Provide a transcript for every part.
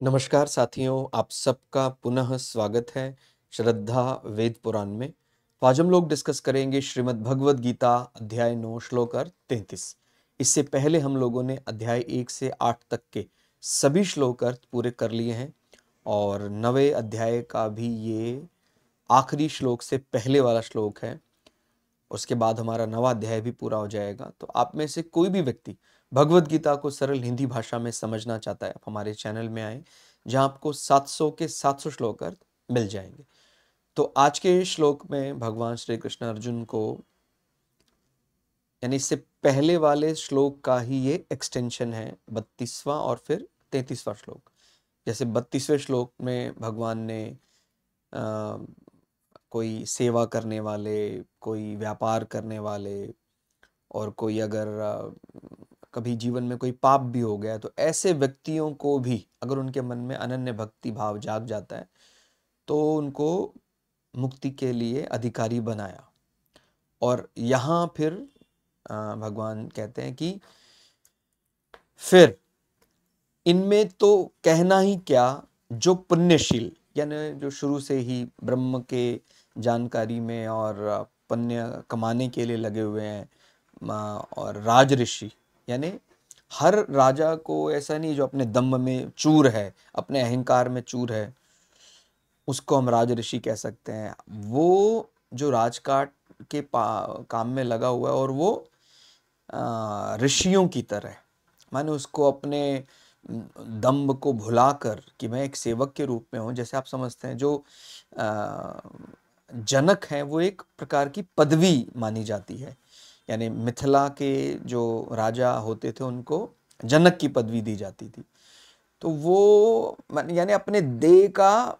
नमस्कार साथियों, आप सबका पुनः स्वागत है श्रद्धा वेद पुराण में। तो आज हम लोग डिस्कस करेंगे श्रीमद् भगवद गीता अध्याय 9 श्लोक अर्थ 33। इससे पहले हम लोगों ने अध्याय 1 से 8 तक के सभी श्लोक अर्थ पूरे कर लिए हैं और 9वें अध्याय का भी ये आखिरी श्लोक से पहले वाला श्लोक है। उसके बाद हमारा 9वां अध्याय भी पूरा हो जाएगा। तो आप में से कोई भी व्यक्ति भगवत गीता को सरल हिंदी भाषा में समझना चाहता है, आप हमारे चैनल में आए, जहां आपको 700 के 700 श्लोक अर्थ मिल जाएंगे। तो आज के श्लोक में भगवान श्री कृष्ण अर्जुन को, यानी इससे पहले वाले श्लोक का ही ये एक्सटेंशन है, 32वां और फिर 33वां श्लोक। जैसे 32वें श्लोक में भगवान ने कोई सेवा करने वाले, कोई व्यापार करने वाले और कोई अगर कभी जीवन में कोई पाप भी हो गया तो ऐसे व्यक्तियों को भी अगर उनके मन में अनन्य भक्ति भाव जाग जाता है तो उनको मुक्ति के लिए अधिकारी बनाया। और यहाँ फिर भगवान कहते हैं कि फिर इनमें तो कहना ही क्या, जो पुण्यशील, यानी जो शुरू से ही ब्रह्म के जानकारी में और पुण्य कमाने के लिए लगे हुए हैं, और राज ऋषि, यानी हर राजा को ऐसा नहीं जो अपने दम्भ में चूर है, अपने अहंकार में चूर है, उसको हम राज ऋषि कह सकते हैं। वो जो राजकाट के काम में लगा हुआ है और वो ऋषियों की तरह, माने उसको अपने दम्भ को भुलाकर कि मैं एक सेवक के रूप में हूँ। जैसे आप समझते हैं जो जनक है वो एक प्रकार की पदवी मानी जाती है, यानी मिथिला के जो राजा होते थे उनको जनक की पदवी दी जाती थी। तो वो यानी अपने देह का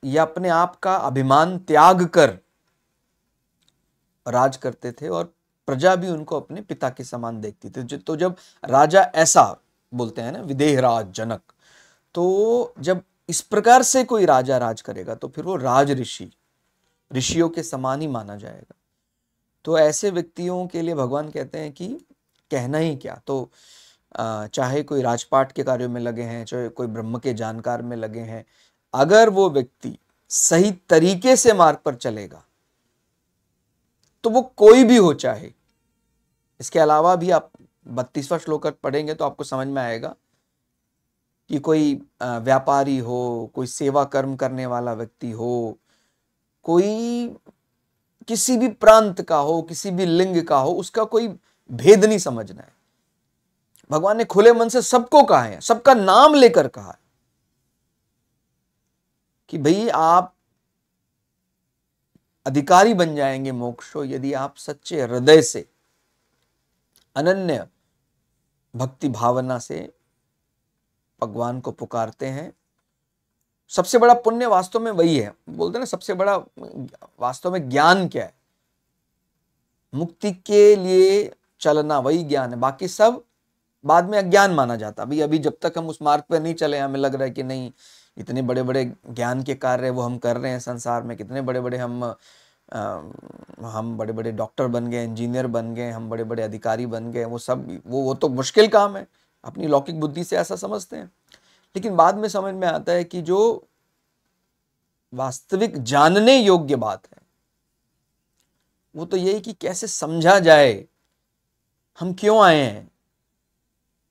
या अपने आप का अभिमान त्याग कर राज करते थे और प्रजा भी उनको अपने पिता के समान देखती थी। तो जब राजा ऐसा बोलते हैं ना, विदेह राज जनक, तो जब इस प्रकार से कोई राजा राज करेगा तो फिर वो राज ऋषि, ऋषियों के समान ही माना जाएगा। तो ऐसे व्यक्तियों के लिए भगवान कहते हैं कि कहना ही क्या। तो चाहे कोई राजपाट के कार्यों में लगे हैं, चाहे कोई ब्रह्म के जानकार में लगे हैं, अगर वो व्यक्ति सही तरीके से मार्ग पर चलेगा तो वो कोई भी हो चाहे। इसके अलावा भी आप 32वां श्लोक पढ़ेंगे तो आपको समझ में आएगा कि कोई व्यापारी हो, कोई सेवा कर्म करने वाला व्यक्ति हो, कोई किसी भी प्रांत का हो, किसी भी लिंग का हो, उसका कोई भेद नहीं समझना है। भगवान ने खुले मन से सबको कहा है, सबका नाम लेकर कहा है कि भाई आप अधिकारी बन जाएंगे मोक्ष यदि आप सच्चे हृदय से, अनन्य भक्ति भावना से भगवान को पुकारते हैं। सबसे बड़ा पुण्य वास्तव में वही है। बोलते हैं ना, सबसे बड़ा वास्तव में ज्ञान क्या है? मुक्ति के लिए चलना, वही ज्ञान है। बाकी सब बाद में अज्ञान माना जाता। अभी जब तक हम उस मार्ग पर नहीं चले, हमें लग रहा है कि नहीं, इतने बड़े बड़े ज्ञान के कार्य वो हम कर रहे हैं संसार में, कितने बड़े बड़े हम बड़े बड़े डॉक्टर बन गए, इंजीनियर बन गए, हम बड़े बड़े अधिकारी बन गए, वो सब वो तो मुश्किल काम है। अपनी लौकिक बुद्धि से ऐसा समझते हैं, लेकिन बाद में समझ में आता है कि जो वास्तविक जानने योग्य बात है वो तो यही कि कैसे समझा जाए हम क्यों आए हैं।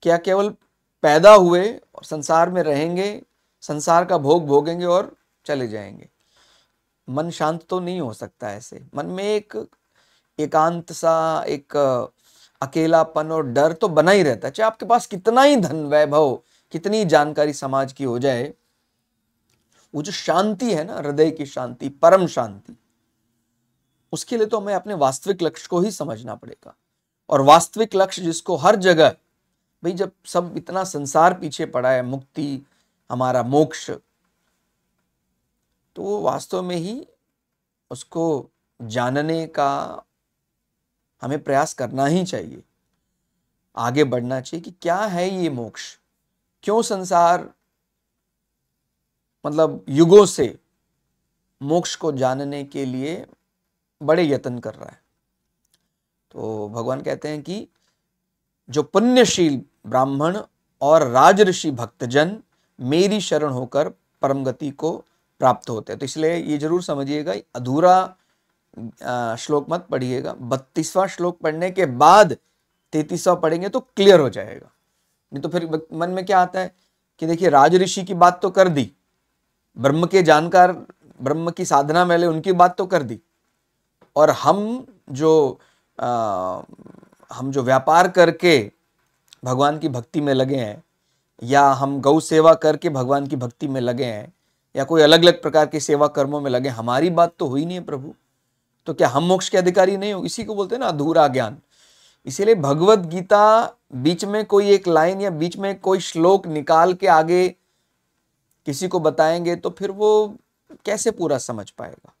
क्या केवल पैदा हुए और संसार में रहेंगे, संसार का भोग भोगेंगे और चले जाएंगे? मन शांत तो नहीं हो सकता ऐसे। मन में एक एकांत सा, एक अकेलापन और डर तो बना ही रहता है। चाहे आपके पास कितना ही धन वैभव, कितनी जानकारी समाज की हो जाए, वो जो शांति है ना, हृदय की शांति, परम शांति, उसके लिए तो हमें अपने वास्तविक लक्ष्य को ही समझना पड़ेगा। और वास्तविक लक्ष्य जिसको हर जगह, भाई जब सब इतना संसार पीछे पड़ा है, मुक्ति, हमारा मोक्ष, तो वो वास्तव में ही उसको जानने का हमें प्रयास करना ही चाहिए, आगे बढ़ना चाहिए कि क्या है ये मोक्ष, क्यों संसार मतलब युगों से मोक्ष को जानने के लिए बड़े यत्न कर रहा है। तो भगवान कहते हैं कि जो पुण्यशील ब्राह्मण और राजऋषि भक्तजन मेरी शरण होकर परम गति को प्राप्त होते हैं। तो इसलिए ये जरूर समझिएगा, अधूरा श्लोक मत पढ़िएगा। 32वां श्लोक पढ़ने के बाद 33वां पढ़ेंगे तो क्लियर हो जाएगा। नहीं तो फिर मन में क्या आता है कि देखिए, राज ऋषि की बात तो कर दी, ब्रह्म के जानकार, ब्रह्म की साधना वाले, उनकी बात तो कर दी, और हम जो व्यापार करके भगवान की भक्ति में लगे हैं, या हम गौ सेवा करके भगवान की भक्ति में लगे हैं, या कोई अलग अलग प्रकार के सेवा कर्मों में लगे, हमारी बात तो हुई नहीं है प्रभु। तो क्या हम मोक्ष के अधिकारी नहीं हो? इसी को बोलते हैं ना अधूरा ज्ञान। इसीलिए भगवत गीता बीच में कोई एक लाइन या बीच में कोई श्लोक निकाल के आगे किसी को बताएंगे तो फिर वो कैसे पूरा समझ पाएगा।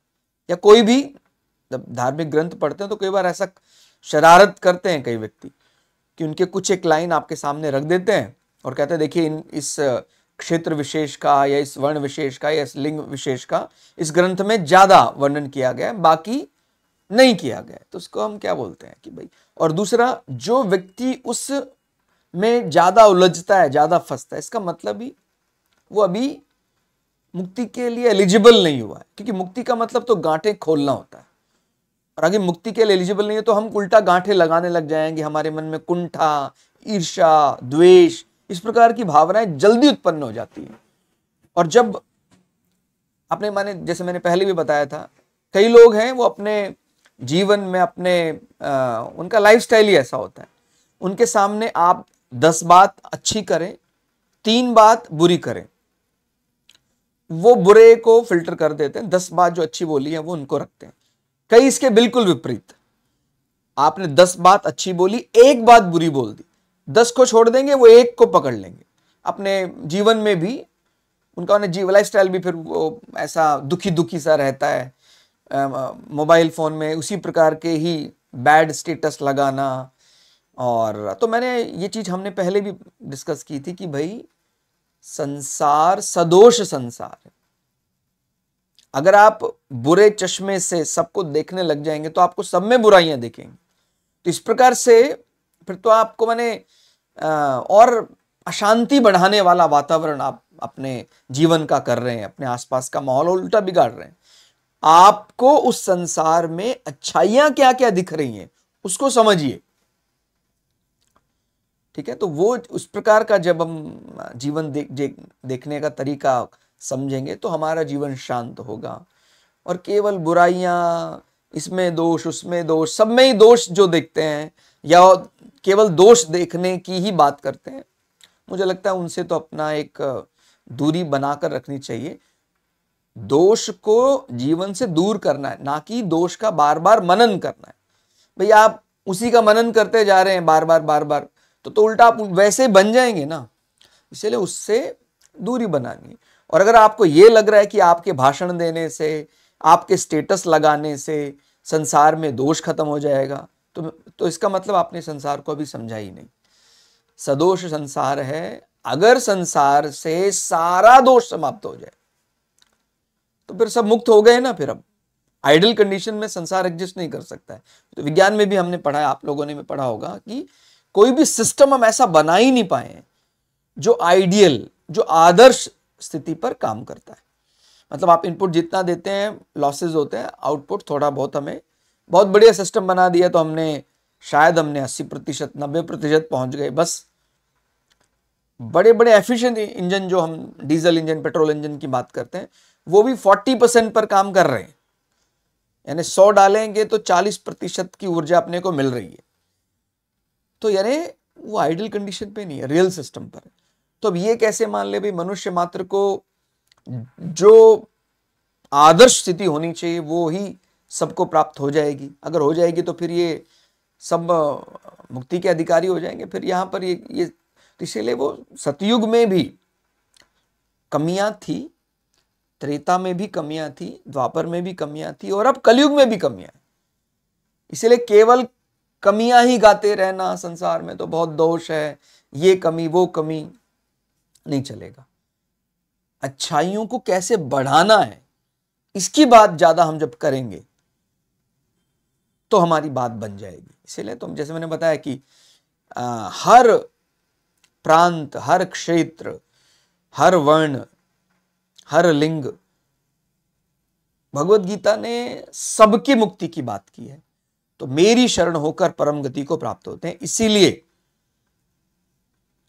या कोई भी जब धार्मिक ग्रंथ पढ़ते हैं तो कई बार ऐसा शरारत करते हैं कई व्यक्ति कि उनके कुछ एक लाइन आपके सामने रख देते हैं और कहते हैं देखिए, इस क्षेत्र विशेष का या इस वर्ण विशेष का या इस लिंग विशेष का इस ग्रंथ में ज्यादा वर्णन किया गया है, बाकी नहीं किया गया। तो उसको हम क्या बोलते हैं कि भाई, और दूसरा, जो व्यक्ति उस में ज्यादा उलझता है, ज्यादा फंसता है, इसका मतलब ही वो अभी मुक्ति के लिए एलिजिबल नहीं हुआ है। क्योंकि मुक्ति का मतलब तो गांठें खोलना होता है, और अगर मुक्ति के लिए एलिजिबल नहीं है तो हम उल्टा गांठें लगाने लग जाएंगे। हमारे मन में कुंठा, ईर्ष्या, द्वेष, इस प्रकार की भावनाएं जल्दी उत्पन्न हो जाती है। और जब अपने माने, जैसे मैंने पहले भी बताया था, कई लोग हैं वो अपने जीवन में उनका लाइफस्टाइल ही ऐसा होता है, उनके सामने आप 10 बात अच्छी करें, 3 बात बुरी करें, वो बुरे को फिल्टर कर देते हैं, 10 बात जो अच्छी बोली है वो उनको रखते हैं। कई इसके बिल्कुल विपरीत, आपने 10 बात अच्छी बोली, 1 बात बुरी बोल दी, 10 को छोड़ देंगे, वो 1 को पकड़ लेंगे। अपने जीवन में भी उनका लाइफ स्टाइल भी फिर वो ऐसा दुखी दुखी सा रहता है। मोबाइल फोन में उसी प्रकार के ही बैड स्टेटस लगाना। और तो मैंने ये चीज हमने पहले भी डिस्कस की थी कि भाई, संसार सदोष संसार है। अगर आप बुरे चश्मे से सबको देखने लग जाएंगे तो आपको सब में बुराइयां दिखेंगी। तो इस प्रकार से फिर तो आपको और अशांति बढ़ाने वाला वातावरण आप अपने जीवन का कर रहे हैं, अपने आसपास का माहौल उल्टा बिगाड़ रहे हैं। आपको उस संसार में अच्छाइयां क्या क्या दिख रही हैं उसको समझिए, ठीक है। तो वो उस प्रकार का जब हम जीवन देखने का तरीका समझेंगे तो हमारा जीवन शांत होगा। और केवल बुराइयां, इसमें दोष, उसमें दोष, सब में ही दोष जो देखते हैं, या केवल दोष देखने की ही बात करते हैं, मुझे लगता है उनसे तो अपना एक दूरी बनाकर रखनी चाहिए। दोष को जीवन से दूर करना है, ना कि दोष का बार बार मनन करना है। भाई, आप उसी का मनन करते जा रहे हैं बार बार, तो उल्टा आप वैसे बन जाएंगे ना। इसलिए उससे दूरी बनानी है। और अगर आपको ये लग रहा है कि आपके भाषण देने से, आपके स्टेटस लगाने से संसार में दोष खत्म हो जाएगा, तो इसका मतलब आपने संसार को अभी समझा ही नहीं। सदोष संसार है। अगर संसार से सारा दोष समाप्त हो जाए तो फिर सब मुक्त हो गए ना। फिर अब आइडल कंडीशन में संसार एग्जिस्ट नहीं कर सकता है। तो विज्ञान में भी हमने पढ़ा है, आप लोगों ने भी पढ़ा होगा कि कोई भी सिस्टम हम ऐसा बना ही नहीं पाए जो आइडियल, जो आदर्श स्थिति पर काम करता है। मतलब आप इनपुट जितना देते हैं लॉसेज होते हैं, आउटपुट थोड़ा बहुत। हमें बहुत बढ़िया सिस्टम बना दिया तो हमने 80%, 90% पहुंच गए। बस बड़े बड़े एफिशिएंट इंजन, जो हम डीजल इंजन, पेट्रोल इंजन की बात करते हैं, वो भी 40% पर काम कर रहे हैं। यानी 100 डालेंगे तो 40% की ऊर्जा अपने को मिल रही है। तो यानी वो आइडल कंडीशन पे नहीं है, रियल सिस्टम पर है। तो अब ये कैसे मान ले भाई, मनुष्य मात्र को जो आदर्श स्थिति होनी चाहिए वो ही सबको प्राप्त हो जाएगी। अगर हो जाएगी तो फिर ये सब मुक्ति के अधिकारी हो जाएंगे। फिर यहाँ पर ये इसीलिए वो सतयुग में भी कमियां थी, त्रेता में भी कमियां थी, द्वापर में भी कमियां थी, और अब कलयुग में भी कमियां हैं। इसलिए केवल कमियां ही गाते रहना संसार में तो बहुत दोष है, ये कमी वो कमी, नहीं चलेगा। अच्छाइयों को कैसे बढ़ाना है इसकी बात ज्यादा हम जब करेंगे तो हमारी बात बन जाएगी। इसीलिए तो जैसे मैंने बताया कि हर प्रांत, हर क्षेत्र, हर वर्ण, हर लिंग, भगवत गीता ने सबकी मुक्ति की बात की है। तो मेरी शरण होकर परम गति को प्राप्त होते हैं। इसीलिए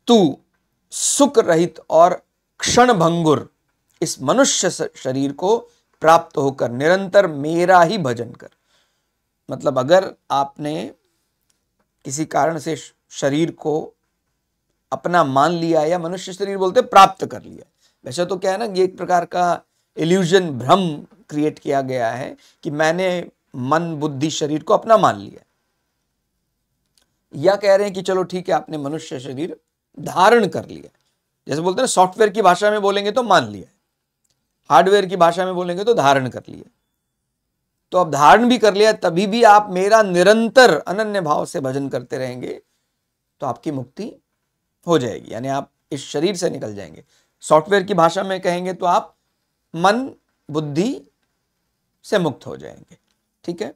तू सुख रहित और क्षण भंगुर इस मनुष्य शरीर को प्राप्त होकर निरंतर मेरा ही भजन कर। मतलब अगर आपने किसी कारण से शरीर को अपना मान लिया, या मनुष्य शरीर बोलते प्राप्त कर लिया, वैसे तो क्या है ना, ये एक प्रकार का इल्यूजन, भ्रम क्रिएट किया गया है कि मैंने मन बुद्धि शरीर को अपना मान लिया, या कह रहे हैं कि चलो ठीक है आपने मनुष्य शरीर धारण कर लिया। जैसे बोलते हैं ना, सॉफ्टवेयर की भाषा में बोलेंगे तो मान लिया, हार्डवेयर की भाषा में बोलेंगे तो धारण कर लिया। तो अब धारण भी कर लिया, तभी भी आप मेरा निरंतर अनन्य भाव से भजन करते रहेंगे तो आपकी मुक्ति हो जाएगी, यानी आप इस शरीर से निकल जाएंगे। सॉफ्टवेयर की भाषा में कहेंगे तो आप मन बुद्धि से मुक्त हो जाएंगे। ठीक है,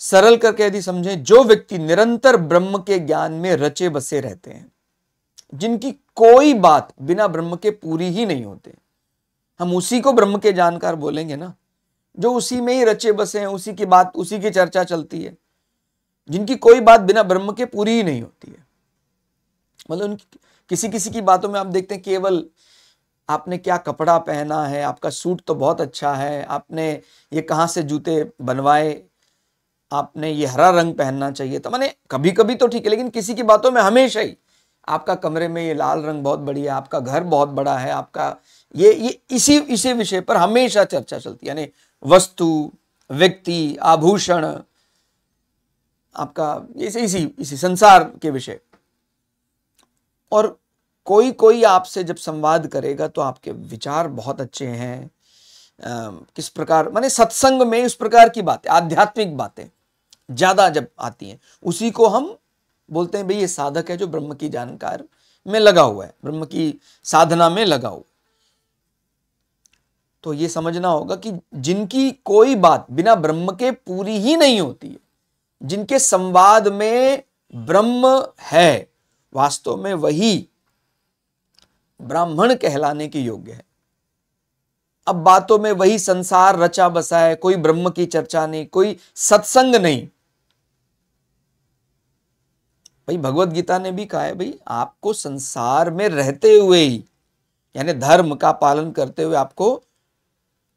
सरल करके यदि समझें, जो व्यक्ति निरंतर ब्रह्म के ज्ञान में रचे बसे रहते हैं, जिनकी कोई बात बिना ब्रह्म के पूरी ही नहीं होते, हम उसी को ब्रह्म के जानकार बोलेंगे ना, जो उसी में ही रचे बसे हैं, उसी की बात, उसी की चर्चा चलती है, जिनकी कोई बात बिना ब्रह्म के पूरी ही नहीं होती है। मतलब किसी किसी की बातों में आप देखते हैं केवल आपने क्या कपड़ा पहना है, आपका सूट तो बहुत अच्छा है, आपने ये कहाँ से जूते बनवाए, आपने ये हरा रंग पहनना चाहिए था, माने कभी कभी तो ठीक है, लेकिन किसी की बातों में हमेशा ही आपका कमरे में ये लाल रंग बहुत बढ़िया है, आपका घर बहुत बड़ा है, आपका ये इसी विषय पर हमेशा चर्चा चलती है, यानी वस्तु, व्यक्ति, आभूषण, आपका इसी संसार के विषय। और कोई कोई आपसे जब संवाद करेगा तो आपके विचार बहुत अच्छे हैं, किस प्रकार, माने सत्संग में इस प्रकार की बातें, आध्यात्मिक बातें ज्यादा जब आती हैं, उसी को हम बोलते हैं भाई ये साधक है जो ब्रह्म की जानकार में लगा हुआ है, ब्रह्म की साधना में लगा हुआ। तो ये समझना होगा कि जिनकी कोई बात बिना ब्रह्म के पूरी ही नहीं होती है, जिनके संवाद में ब्रह्म है, वास्तव में वही ब्राह्मण कहलाने के योग्य है। अब बातों में वही संसार रचा बसा है, कोई ब्रह्म की चर्चा नहीं, कोई सत्संग नहीं। भाई भगवत गीता ने भी कहा है, भाई आपको संसार में रहते हुए ही, यानी धर्म का पालन करते हुए, आपको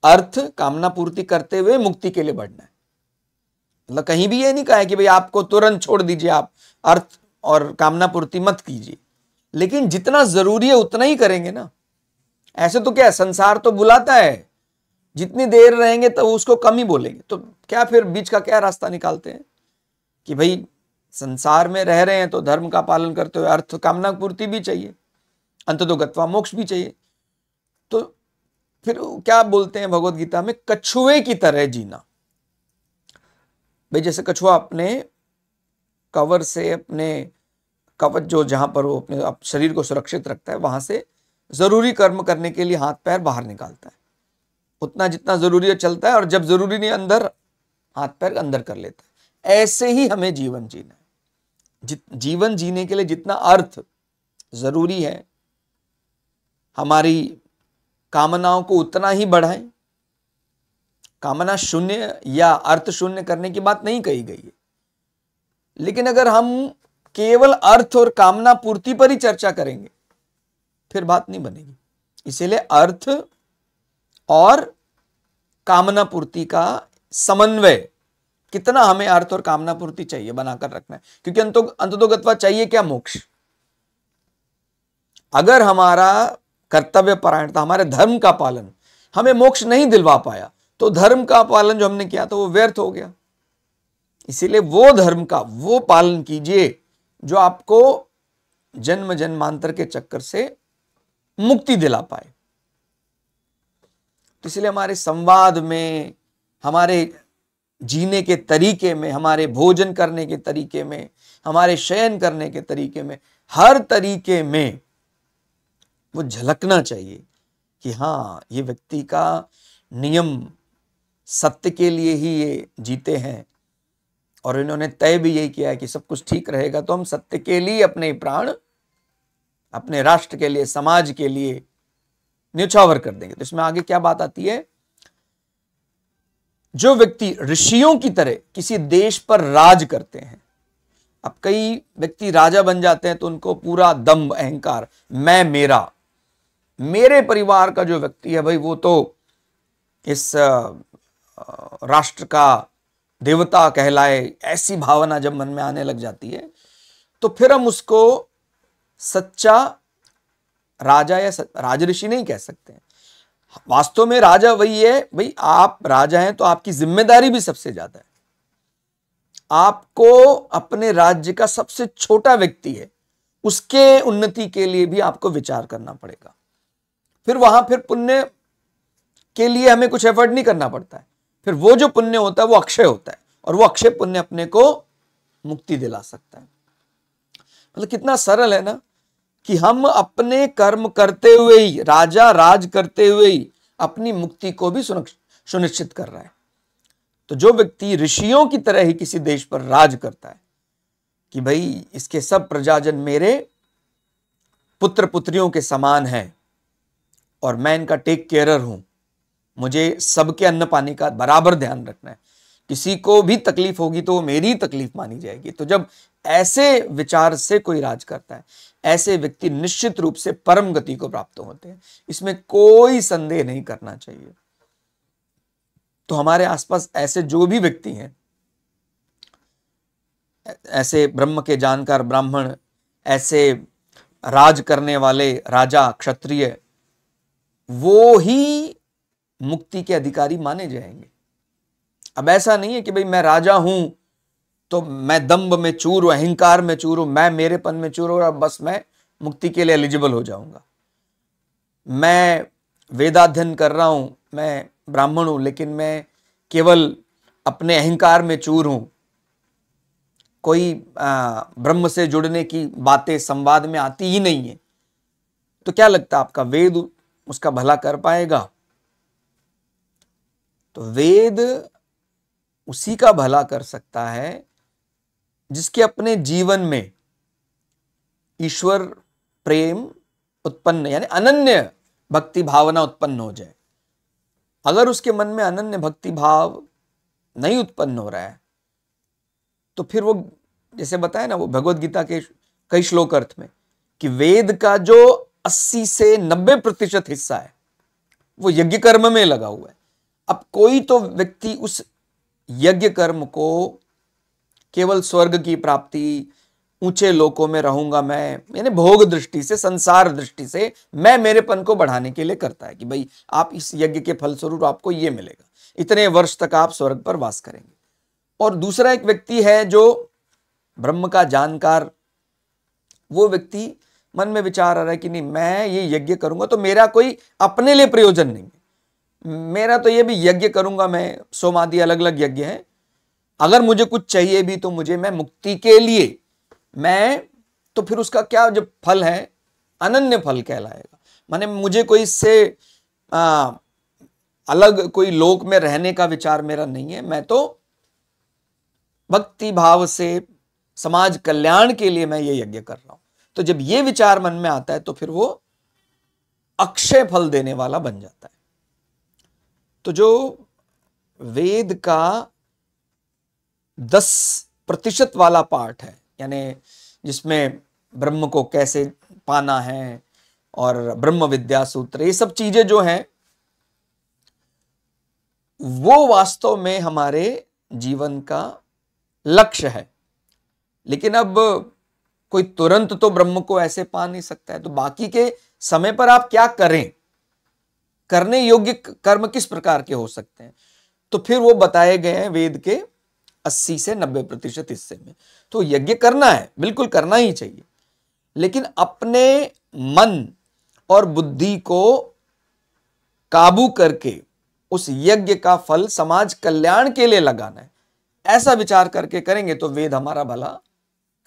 अर्थ कामना पूर्ति करते हुए मुक्ति के लिए बढ़ना है। मतलब कहीं भी ये नहीं कहा है कि भाई आपको तुरंत छोड़ दीजिए, आप अर्थ और कामना पूर्ति मत कीजिए, लेकिन जितना जरूरी है उतना ही करेंगे ना। ऐसे तो क्या है, संसार तो बुलाता है, जितनी देर रहेंगे तो उसको कम ही बोलेंगे, तो क्या फिर बीच का क्या रास्ता निकालते हैं कि भाई संसार में रह रहे हैं तो धर्म का पालन करते हुए अर्थ कामना पूर्ति भी चाहिए, अंततो गत्वा मोक्ष भी चाहिए। तो फिर क्या बोलते हैं भगवत गीता में, कछुए की तरह जीना। भाई जैसे कछुआ अपने कवर से, अपने कवच जो जहां पर वो अपने शरीर को सुरक्षित रखता है, वहां से जरूरी कर्म करने के लिए हाथ पैर बाहर निकालता है, उतना जितना जरूरी है चलता है, और जब जरूरी नहीं अंदर हाथ पैर अंदर कर लेता है। ऐसे ही हमें जीवन जीना है। जीवन जीने के लिए जितना अर्थ जरूरी है, हमारी कामनाओं को उतना ही बढ़ाएं। कामना शून्य या अर्थ शून्य करने की बात नहीं कही गई है, लेकिन अगर हम केवल अर्थ और कामना पूर्ति पर ही चर्चा करेंगे फिर बात नहीं बनेगी। इसीलिए अर्थ और कामना पूर्ति का समन्वय, कितना हमें अर्थ और कामना पूर्ति चाहिए बनाकर रखना है, क्योंकि अंततोगत्वा चाहिए क्या, मोक्ष। अगर हमारा कर्तव्य परायणता, हमारे धर्म का पालन हमें मोक्ष नहीं दिलवा पाया, तो धर्म का पालन जो हमने किया था वो व्यर्थ हो गया। इसीलिए वो धर्म का वो पालन कीजिए जो आपको जन्म जन्मांतर के चक्कर से मुक्ति दिला पाए। तो इसलिए हमारे संवाद में, हमारे जीने के तरीके में, हमारे भोजन करने के तरीके में, हमारे शयन करने के तरीके में, हर तरीके में वो झलकना चाहिए कि हाँ, ये व्यक्ति का नियम सत्य के लिए ही ये जीते हैं, और इन्होंने तय भी यही किया है कि सब कुछ ठीक रहेगा तो हम सत्य के लिए अपने प्राण अपने राष्ट्र के लिए, समाज के लिए न्यौछावर कर देंगे। तो इसमें आगे क्या बात आती है, जो व्यक्ति ऋषियों की तरह किसी देश पर राज करते हैं। अब कई व्यक्ति राजा बन जाते हैं तो उनको पूरा दम्भ, अहंकार, मैं, मेरा, मेरे परिवार का जो व्यक्ति है भाई वो तो इस राष्ट्र का देवता कहलाए, ऐसी भावना जब मन में आने लग जाती है तो फिर हम उसको सच्चा राजा या राजऋषि नहीं कह सकते हैं। वास्तव में राजा वही है भाई, आप राजा हैं तो आपकी जिम्मेदारी भी सबसे ज्यादा है। आपको अपने राज्य का सबसे छोटा व्यक्ति है, उसके उन्नति के लिए भी आपको विचार करना पड़ेगा। फिर वहां फिर पुण्य के लिए हमें कुछ एफर्ट नहीं करना पड़ता है, फिर वो जो पुण्य होता है वो अक्षय होता है, और वो अक्षय पुण्य अपने को मुक्ति दिला सकता है। मतलब कितना सरल है ना, कि हम अपने कर्म करते हुए ही, राजा राज करते हुए ही अपनी मुक्ति को भी सुनिश्चित कर रहा है। तो जो व्यक्ति ऋषियों की तरह ही किसी देश पर राज करता है कि भाई इसके सब प्रजाजन मेरे पुत्र पुत्रियों के समान हैं और मैं इनका टेक केयरर हूं, मुझे सबके अन्न पानी का बराबर ध्यान रखना है, किसी को भी तकलीफ होगी तो वो मेरी तकलीफ मानी जाएगी। तो जब ऐसे विचार से कोई राज करता है, ऐसे व्यक्ति निश्चित रूप से परम गति को प्राप्त होते हैं, इसमें कोई संदेह नहीं करना चाहिए। तो हमारे आसपास ऐसे जो भी व्यक्ति हैं, ऐसे ब्रह्म के जानकार ब्राह्मण, ऐसे राज करने वाले राजा क्षत्रिय, वो ही मुक्ति के अधिकारी माने जाएंगे। अब ऐसा नहीं है कि भाई मैं राजा हूं तो मैं दंभ में चूर हूं, अहंकार में चूर हूं, मैं मेरेपन में चूर हूं और बस मैं मुक्ति के लिए एलिजिबल हो जाऊंगा। मैं वेदाध्ययन कर रहा हूं, मैं ब्राह्मण हूं, लेकिन मैं केवल अपने अहंकार में चूर हूं, कोई ब्रह्म से जुड़ने की बातें संवाद में आती ही नहीं है, तो क्या लगता है आपका वेद उसका भला कर पाएगा? तो वेद उसी का भला कर सकता है जिसके अपने जीवन में ईश्वर प्रेम उत्पन्न, यानी अनन्य भक्ति भावना उत्पन्न हो जाए। अगर उसके मन में अनन्य भक्ति भाव नहीं उत्पन्न हो रहा है तो फिर वो, जैसे बताया ना वो भगवत गीता के कई श्लोक अर्थ में, कि वेद का जो 80 से 90% हिस्सा है वो यज्ञ कर्म में लगा हुआ है। अब कोई तो व्यक्ति उस यज्ञ कर्म को केवल स्वर्ग की प्राप्ति, ऊंचे लोकों में रहूंगा मैं, यानी भोग दृष्टि से, संसार दृष्टि से, मैं मेरेपन को बढ़ाने के लिए करता है कि भाई आप इस यज्ञ के फलस्वरूप आपको ये मिलेगा, इतने वर्ष तक आप स्वर्ग पर वास करेंगे। और दूसरा एक व्यक्ति है जो ब्रह्म का जानकार, वो व्यक्ति मन में विचार आ रहा है कि नहीं मैं ये यज्ञ करूंगा तो मेरा कोई अपने लिए प्रयोजन नहीं है, मेरा तो ये भी यज्ञ करूंगा मैं, सोमादि अलग अलग यज्ञ हैं, अगर मुझे कुछ चाहिए भी तो मुझे, मैं मुक्ति के लिए मैं, तो फिर उसका क्या जब फल है, अनन्य फल कहलाएगा। माने मुझे कोई इससे अलग कोई लोक में रहने का विचार मेरा नहीं है, मैं तो भक्ति भाव से समाज कल्याण के लिए मैं ये यज्ञ कर रहा हूं। तो जब ये विचार मन में आता है तो फिर वो अक्षय फल देने वाला बन जाता है। तो जो वेद का 10% वाला पार्ट है, यानी जिसमें ब्रह्म को कैसे पाना है और ब्रह्म विद्या सूत्र, ये सब चीजें जो हैं वो वास्तव में हमारे जीवन का लक्ष्य है। लेकिन अब कोई तुरंत तो ब्रह्म को ऐसे पा नहीं सकता है, तो बाकी के समय पर आप क्या करें, करने योग्य कर्म किस प्रकार के हो सकते हैं, तो फिर वो बताए गए हैं वेद के 80 से 90% हिस्से में। तो यज्ञ करना है, बिल्कुल करना ही चाहिए, लेकिन अपने मन और बुद्धि को काबू करके उस यज्ञ का फल समाज कल्याण के लिए लगाना है, ऐसा विचार करके करेंगे तो वेद हमारा भला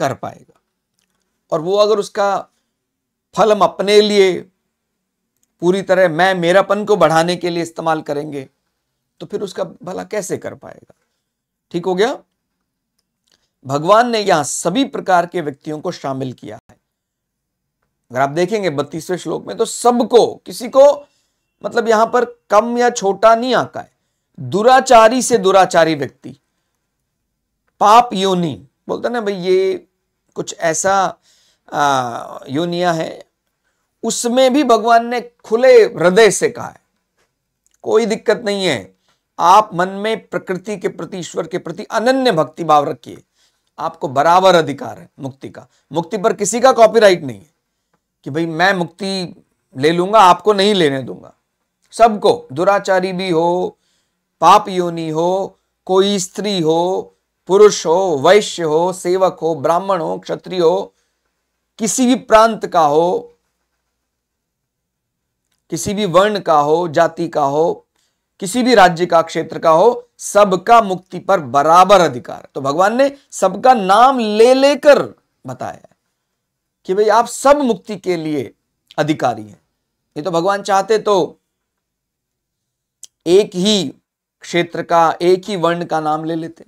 कर पाएगा। और वो अगर उसका फल हम अपने लिए पूरी तरह मैं मेरापन को बढ़ाने के लिए इस्तेमाल करेंगे तो फिर उसका भला कैसे कर पाएगा। ठीक हो गया। भगवान ने यहां सभी प्रकार के व्यक्तियों को शामिल किया है। अगर आप देखेंगे 32वें श्लोक में, तो सबको, किसी को मतलब यहां पर कम या छोटा नहीं आका है। दुराचारी से दुराचारी व्यक्ति, पाप योनि बोलते ना भाई, ये कुछ ऐसा योनिया है, उसमें भी भगवान ने खुले हृदय से कहा है कोई दिक्कत नहीं है, आप मन में प्रकृति के प्रति, ईश्वर के प्रति अनन्य भक्ति भाव रखिए, आपको बराबर अधिकार है मुक्ति का। मुक्ति पर किसी का कॉपीराइट नहीं है कि भाई मैं मुक्ति ले लूंगा, आपको नहीं लेने दूंगा। सबको, दुराचारी भी हो, पाप योनि हो, कोई स्त्री हो, पुरुष हो, वैश्य हो, सेवक हो, ब्राह्मण हो, क्षत्रिय हो, किसी भी प्रांत का हो, किसी भी वर्ण का हो, जाति का हो, किसी भी राज्य का, क्षेत्र का हो, सबका मुक्ति पर बराबर अधिकार। तो भगवान ने सबका नाम ले लेकर बताया कि भाई आप सब मुक्ति के लिए अधिकारी हैं। ये तो भगवान चाहते तो एक ही क्षेत्र का, एक ही वर्ण का नाम ले लेते,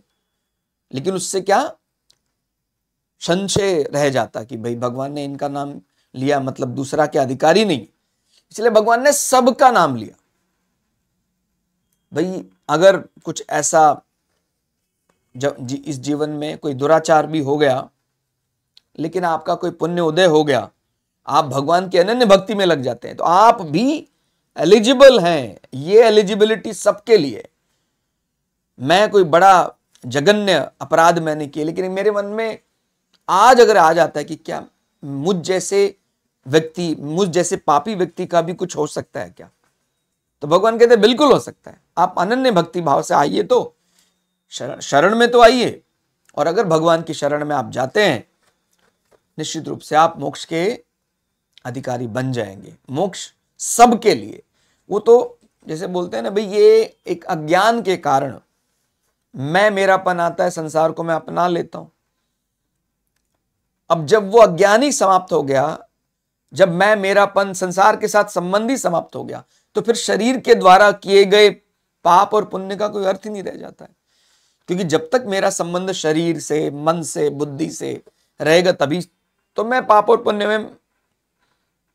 लेकिन उससे क्या संशय रह जाता कि भाई भगवान ने इनका नाम लिया मतलब दूसरा के अधिकारी नहीं, इसलिए भगवान ने सबका नाम लिया। भाई अगर कुछ ऐसा इस जीवन में कोई दुराचार भी हो गया, लेकिन आपका कोई पुण्य उदय हो गया, आप भगवान की अनन्य भक्ति में लग जाते हैं, तो आप भी एलिजिबल हैं। ये एलिजिबिलिटी सबके लिए। मैं कोई बड़ा जघन्य अपराध मैंने किया, लेकिन मेरे मन में आज अगर आ जाता है कि क्या मुझ जैसे व्यक्ति, मुझ जैसे पापी व्यक्ति का भी कुछ हो सकता है क्या, तो भगवान कहते हैं बिल्कुल हो सकता है। आप अनन्य भक्ति भाव से आइए, तो शरण में तो आइए, और अगर भगवान की शरण में आप जाते हैं, निश्चित रूप से आप मोक्ष के अधिकारी बन जाएंगे। मोक्ष सबके लिए। वो तो जैसे बोलते हैं ना भाई, ये एक अज्ञान के कारण मैं मेरापन आता है, संसार को मैं अपना लेता हूं। अब जब वो अज्ञानी समाप्त हो गया, जब मैं मेरापन, संसार के साथ संबंधी समाप्त हो गया, तो फिर शरीर के द्वारा किए गए पाप और पुण्य का कोई अर्थ ही नहीं रह जाता है। क्योंकि जब तक मेरा संबंध शरीर से, मन से, बुद्धि से रहेगा, तभी तो मैं पाप और पुण्य में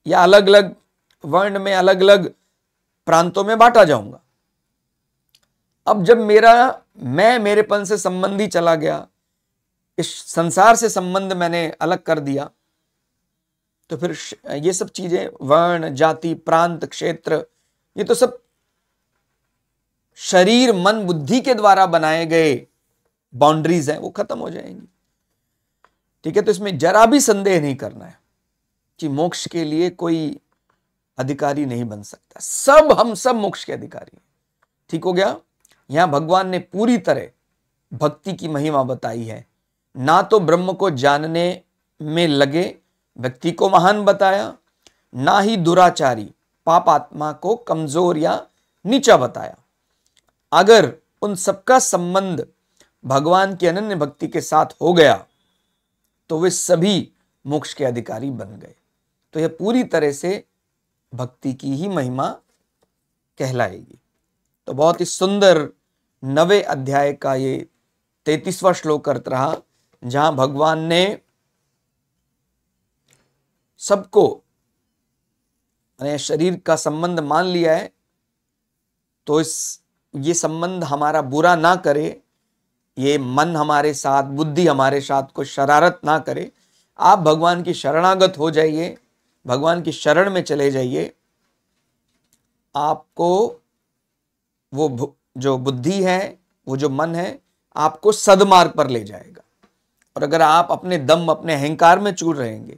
या अलग अलग वर्ण में, अलग अलग प्रांतों में बांटा जाऊंगा। अब जब मैं मेरेपन से संबंधी चला गया, इस संसार से संबंध मैंने अलग कर दिया, तो फिर ये सब चीजें, वर्ण, जाति, प्रांत, क्षेत्र, ये तो सब शरीर, मन, बुद्धि के द्वारा बनाए गए बाउंड्रीज हैं, वो खत्म हो जाएंगी। ठीक है, तो इसमें जरा भी संदेह नहीं करना है कि मोक्ष के लिए कोई अधिकारी नहीं बन सकता। हम सब मोक्ष के अधिकारी हैं। ठीक हो गया। यहां भगवान ने पूरी तरह भक्ति की महिमा बताई है। ना तो ब्रह्म को जानने में लगे व्यक्ति को महान बताया, ना ही दुराचारी पापात्मा को कमजोर या नीचा बताया। अगर उन सबका संबंध भगवान की अनन्य भक्ति के साथ हो गया, तो वे सभी मोक्ष के अधिकारी बन गए। तो यह पूरी तरह से भक्ति की ही महिमा कहलाएगी। तो बहुत ही सुंदर 9वें अध्याय का ये 33वां श्लोक अर्थ रहा, जहां भगवान ने सबको शरीर का संबंध मान लिया है, तो ये संबंध हमारा बुरा ना करे, ये मन हमारे साथ, बुद्धि हमारे साथ कोई शरारत ना करे। आप भगवान की शरणागत हो जाइए, भगवान की शरण में चले जाइए। आपको वो जो बुद्धि है, वो जो मन है, आपको सदमार्ग पर ले जाएगा। और अगर आप अपने दम, अपने अहंकार में चूर रहेंगे,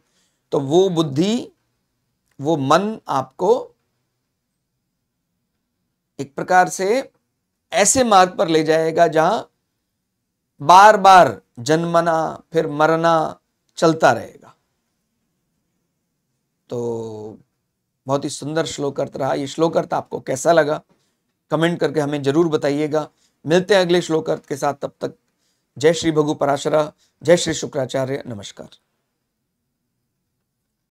तो वो बुद्धि, वो मन आपको एक प्रकार से ऐसे मार्ग पर ले जाएगा जहां बार बार जन्मना फिर मरना चलता रहेगा। तो बहुत ही सुंदर श्लोक अर्थ रहा। ये श्लोक अर्थ आपको कैसा लगा, कमेंट करके हमें जरूर बताइएगा। मिलते हैं अगले श्लोक अर्थ के साथ। तब तक जय श्री भगु पराशरा, जय श्री शुक्राचार्य, नमस्कार।